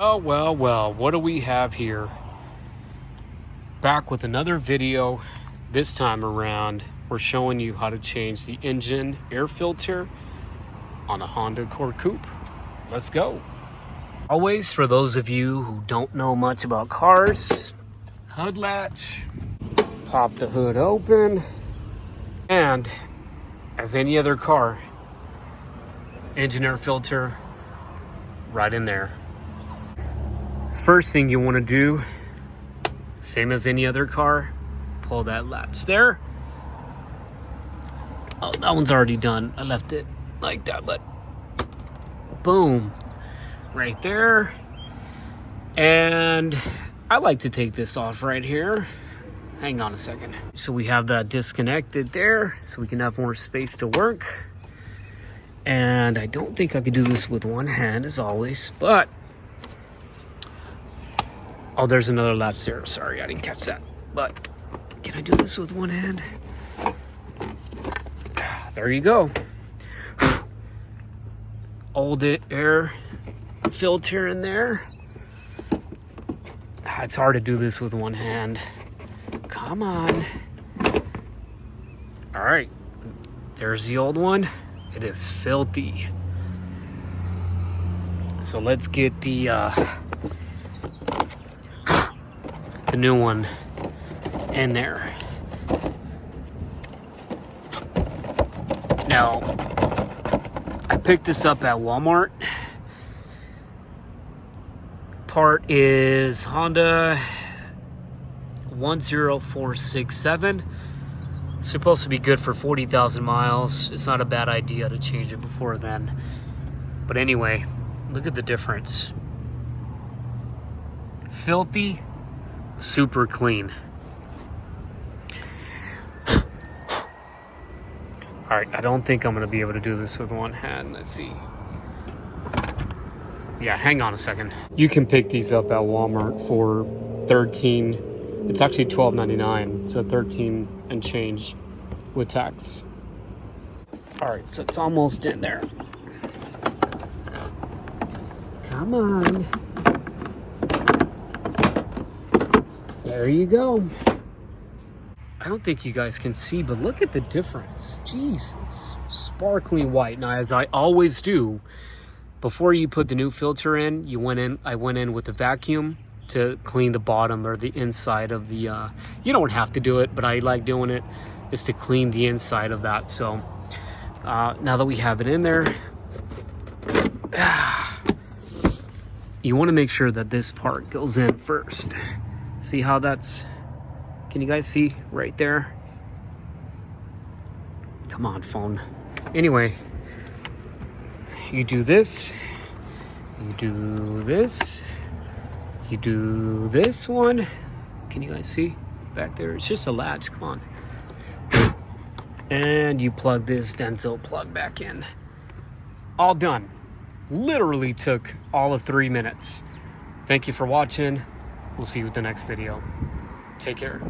Well, what do we have here? Back with another video. This time around, we're showing you how to change the engine air filter on a Honda Accord Coupe. Let's go. Always, for those of you who don't know much about cars, hood latch, pop the hood open, and as any other car, engine air filter right in there. First thing you want to do, same as any other car, pull that latch there. Oh, that one's already done. I left it like that, but boom, right there. And I like to take this off right here. Hang on a second. So we have that disconnected there, so we can have more space to work. And I don't think I could do this with one hand, as always, but oh, there's another latch there. Sorry, I didn't catch that. But can I do this with one hand? There you go. Old air filter in there. It's hard to do this with one hand. Come on. All right, there's the old one. It is filthy. So let's get the new one in there. Now, I picked this up at Walmart. Part is Honda 10467. Supposed to be good for 40,000 miles. It's not a bad idea to change it before then. But anyway, look at the difference. Filthy, super clean. All right, I don't think I'm gonna be able to do this with one hand. Let's see. Yeah, hang on a second. You can pick these up at Walmart for $13. It's actually $12.99. So 13 and change with tax. All right, so it's almost in there. Come on. There you go. I don't think you guys can see, but look at the difference. Jesus, sparkling white. Now, as I always do, before you put the new filter in, I went in with a vacuum to clean the bottom or the inside of the, you don't have to do it, but I like doing it, is to clean the inside of that. So now that we have it in there, you want to make sure that this part goes in first. See how that's, can you guys see right there? Come on, phone. Anyway, you do this, you do this, you do this one. Can you guys see back there? It's just a latch, come on. And you plug this Denso plug back in. All done. Literally took all of 3 minutes. Thank you for watching. We'll see you with the next video. Take care.